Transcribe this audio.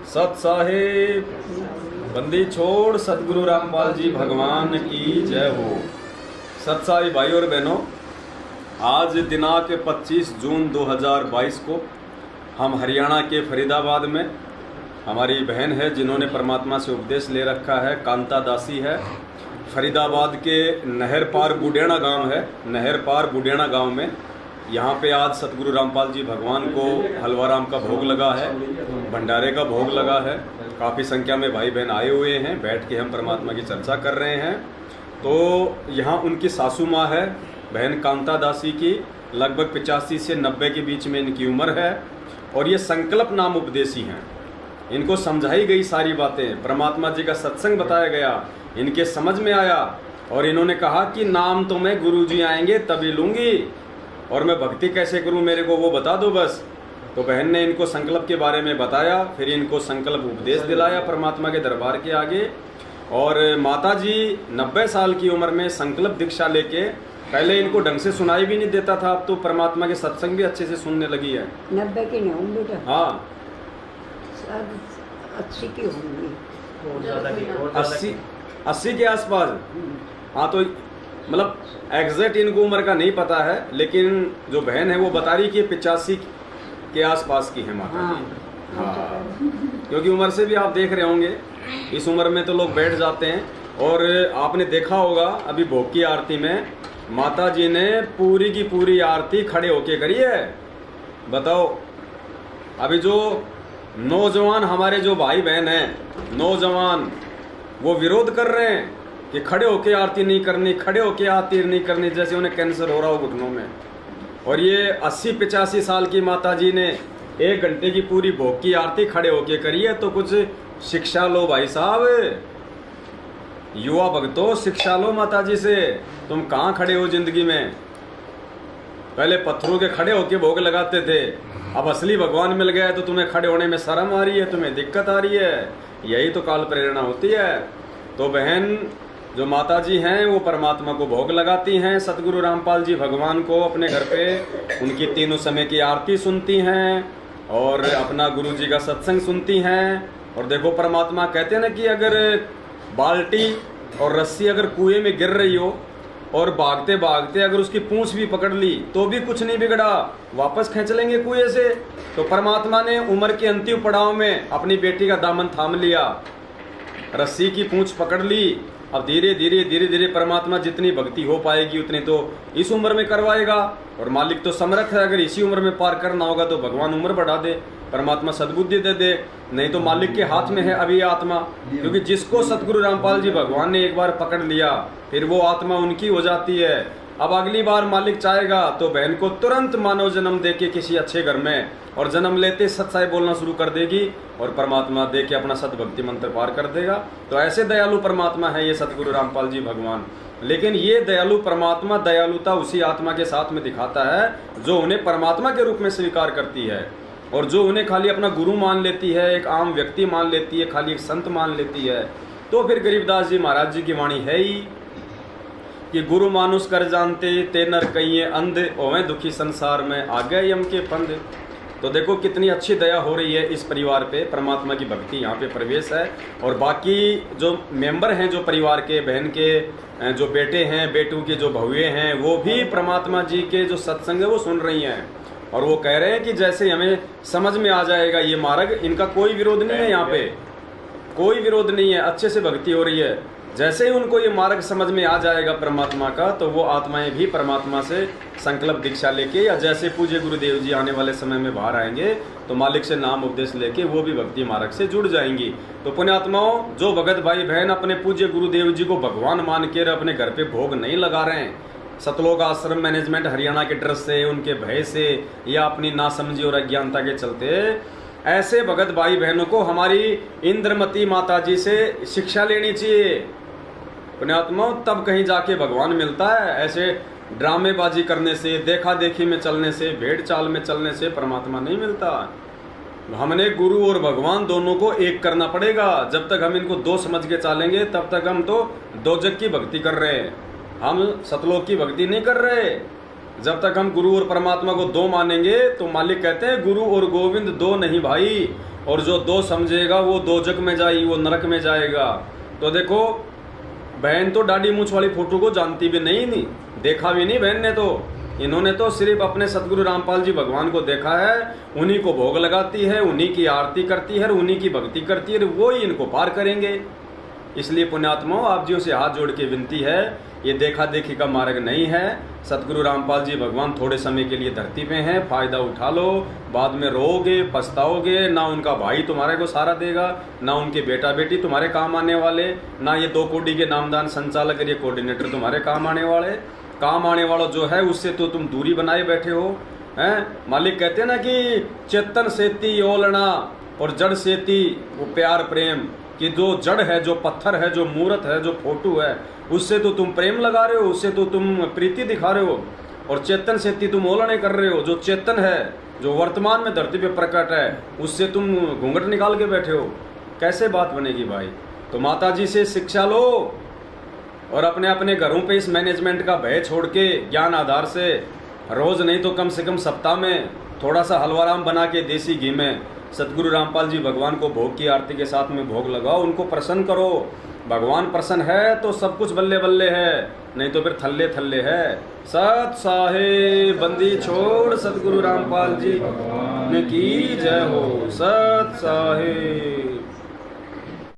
सत साहिब बंदी छोड़ सतगुरु रामपाल जी भगवान की जय हो। सत साहिब भाई और बहनों, आज दिनांक 25 जून 2022 को हम हरियाणा के फरीदाबाद में हमारी बहन है जिन्होंने परमात्मा से उपदेश ले रखा है, कांता दासी है। फरीदाबाद के नहर पार बुडेना गांव है, नहर पार बुडेना गांव में यहाँ पे आज सतगुरु रामपाल जी भगवान को हलवाराम का भोग लगा है, भंडारे का भोग लगा है। काफ़ी संख्या में भाई बहन आए हुए हैं, बैठ के हम परमात्मा की चर्चा कर रहे हैं। तो यहाँ उनकी सासू माँ है बहन कांता दासी की, लगभग 85 से 90 के बीच में इनकी उम्र है और ये संकल्प नाम उपदेशी हैं। इनको समझाई गई सारी बातें, परमात्मा जी का सत्संग बताया गया, इनके समझ में आया और इन्होंने कहा कि नाम तो मैं गुरु जी आएंगे तभी लूँगी और मैं भक्ति कैसे करूं, मेरे को वो बता दो बस। तो बहन ने इनको संकल्प के बारे में बताया, फिर इनको संकल्प उपदेश दिलाया परमात्मा के दरबार के आगे। और माता जी 90 साल की उम्र में संकल्प दीक्षा लेके, पहले इनको ढंग से सुनाई भी नहीं देता था, अब तो परमात्मा के सत्संग भी अच्छे से सुनने लगी है। 90 की नहीं हूँ बेटा, हाँ 80 की होंगी, 80 के आसपास। हाँ तो मतलब एग्जैक्ट इनको उम्र का नहीं पता है, लेकिन जो बहन है वो बता रही कि 85 के आसपास की है माता जी। हाँ क्योंकि उम्र से भी आप देख रहे होंगे, इस उम्र में तो लोग बैठ जाते हैं। और आपने देखा होगा अभी भोग की आरती में माता जी ने पूरी की पूरी आरती खड़े होके करी है। बताओ, अभी जो नौजवान हमारे जो भाई बहन हैं, नौजवान वो विरोध कर रहे हैं कि खड़े होके आरती नहीं करनी, खड़े होके आरती नहीं करनी, जैसे उन्हें कैंसर हो रहा हो घुटनों में। और ये 80-85 साल की माता जी ने 1 घंटे की पूरी भोग की आरती खड़े होके करी है। तो कुछ शिक्षा लो भाई साहब, युवा भक्तों, शिक्षा लो माता जी से। तुम कहाँ खड़े हो जिंदगी में? पहले पत्थरों के खड़े होके भोग लगाते थे, अब असली भगवान मिल गया है तो तुम्हें खड़े होने में शर्म आ रही है, तुम्हें दिक्कत आ रही है। यही तो काल प्रेरणा होती है। तो बहन जो माता जी हैं वो परमात्मा को भोग लगाती हैं, सतगुरु रामपाल जी भगवान को अपने घर पे उनकी तीनों समय की आरती सुनती हैं और अपना गुरु जी का सत्संग सुनती हैं। और देखो परमात्मा कहते हैं ना कि अगर बाल्टी और रस्सी अगर कुएं में गिर रही हो और भागते भागते अगर उसकी पूंछ भी पकड़ ली तो भी कुछ नहीं बिगड़ा, वापस खींच लेंगे कुएं से। तो परमात्मा ने उम्र के अंतिम पड़ाव में अपनी बेटी का दामन थाम लिया, रस्सी की पूंछ पकड़ ली। अब धीरे धीरे परमात्मा जितनी भक्ति हो पाएगी उतनी तो इस उम्र में करवाएगा। और मालिक तो समर्थ है, अगर इसी उम्र में पार करना होगा तो भगवान उम्र बढ़ा दे, परमात्मा सद्बुद्धि दे दे, नहीं तो मालिक के हाथ में है अभी आत्मा। क्योंकि जिसको सतगुरु रामपाल जी भगवान ने एक बार पकड़ लिया फिर वो आत्मा उनकी हो जाती है। अब अगली बार मालिक चाहेगा तो बहन को तुरंत मानव जन्म देके किसी अच्छे घर में, और जन्म लेते सत्साई बोलना शुरू कर देगी और परमात्मा दे के अपना सतभक्ति मंत्र पार कर देगा। तो ऐसे दयालु परमात्मा है ये सतगुरु रामपाल जी भगवान। लेकिन ये दयालु परमात्मा दयालुता उसी आत्मा के साथ में दिखाता है जो उन्हें परमात्मा के रूप में स्वीकार करती है, और जो उन्हें खाली अपना गुरु मान लेती है, एक आम व्यक्ति मान लेती है, खाली एक संत मान लेती है। तो फिर गरीबदास जी महाराज जी की वाणी है ही कि गुरु मानुष कर जानते ते नर कहिए अंध, ओवे दुखी संसार में आ गए यम के फंद। तो देखो कितनी अच्छी दया हो रही है इस परिवार पे, परमात्मा की भक्ति यहाँ पे प्रवेश है। और बाकी जो मेंबर हैं जो परिवार के, बहन के जो बेटे हैं, बेटों के जो बहुए हैं, वो भी परमात्मा जी के जो सत्संग है वो सुन रही हैं। और वो कह रहे हैं कि जैसे हमें समझ में आ जाएगा ये मार्ग, इनका कोई विरोध नहीं है, यहाँ पे कोई विरोध नहीं है, अच्छे से भक्ति हो रही है। जैसे ही उनको ये मार्ग समझ में आ जाएगा परमात्मा का, तो वो आत्माएं भी परमात्मा से संकल्प दीक्षा लेके, या जैसे पूज्य गुरुदेव जी आने वाले समय में बाहर आएंगे तो मालिक से नाम उपदेश लेके वो भी भक्ति मार्ग से जुड़ जाएंगी। तो पुण्यात्माओं, जो भगत भाई बहन अपने पूज्य गुरुदेव जी को भगवान मान के अपने घर पे भोग नहीं लगा रहे हैं, सतलोक आश्रम मैनेजमेंट हरियाणा के डर से, उनके भय से, या अपनी नासमझी और अज्ञानता के चलते, ऐसे भगत भाई बहनों को हमारी इंद्रमती माता जी से शिक्षा लेनी चाहिए। पुण्यात्मा, तब कहीं जाके भगवान मिलता है। ऐसे ड्रामेबाजी करने से, देखा देखी में चलने से, भेड़ चाल में चलने से परमात्मा नहीं मिलता। हमने गुरु और भगवान दोनों को एक करना पड़ेगा। जब तक हम इनको दो समझ के चलेंगे तब तक हम तो दोजक की भक्ति कर रहे हैं, हम सतलोक की भक्ति नहीं कर रहे। जब तक हम गुरु और परमात्मा को दो मानेंगे तो मालिक कहते हैं गुरु और गोविंद दो नहीं भाई, और जो दो समझेगा वो दोजक में जाएगी, वो नरक में जाएगा। तो देखो बहन तो दाढ़ी मूछ वाली फोटो को जानती भी नहीं, देखा भी नहीं बहन ने, तो इन्होंने तो सिर्फ अपने सतगुरु रामपाल जी भगवान को देखा है, उन्हीं को भोग लगाती है, उन्हीं की आरती करती है, उन्हीं की भक्ति करती है, वो ही इनको पार करेंगे। इसलिए पुण्यात्माओं आप जियों से हाथ जोड़ के विनती है, ये देखा देखी का मार्ग नहीं है। सतगुरु रामपाल जी भगवान थोड़े समय के लिए धरती पे हैं, फायदा उठा लो, बाद में रोओगे पछताओगे। ना उनका भाई तुम्हारे को सहारा देगा, ना उनके बेटा बेटी तुम्हारे काम आने वाले, ना ये 2 कोड़ी के नामदान संचालक और ये कोऑर्डिनेटर तुम्हारे काम आने वाले। काम आने वाला जो है उससे तो तुम दूरी बनाए बैठे हो हैं। मालिक कहते हैं ना कि चेतन सेती ओलना और जड़ सेती वो प्यार प्रेम, कि जो जड़ है, जो पत्थर है, जो मूर्त है, जो फोटो है, उससे तो तुम प्रेम लगा रहे हो, उससे तो तुम प्रीति दिखा रहे हो, और चेतन सेती तुम ओलने कर रहे हो। जो चेतन है, जो वर्तमान में धरती पे प्रकट है, उससे तुम घूंघट निकाल के बैठे हो। कैसे बात बनेगी भाई? तो माता जी से शिक्षा लो और अपने अपने घरों पे इस मैनेजमेंट का भय छोड़ के ज्ञान आधार से रोज नहीं तो कम से कम सप्ताह में थोड़ा सा हलवाराम बना के देसी घी में सतगुरु रामपाल जी भगवान को भोग की आरती के साथ में भोग लगाओ, उनको प्रसन्न करो। भगवान प्रसन्न है तो सब कुछ बल्ले बल्ले है, नहीं तो फिर थल्ले थल्ले है। सत साहेब बंदी छोड़ सतगुरु रामपाल जी की जय हो। सत साहेब।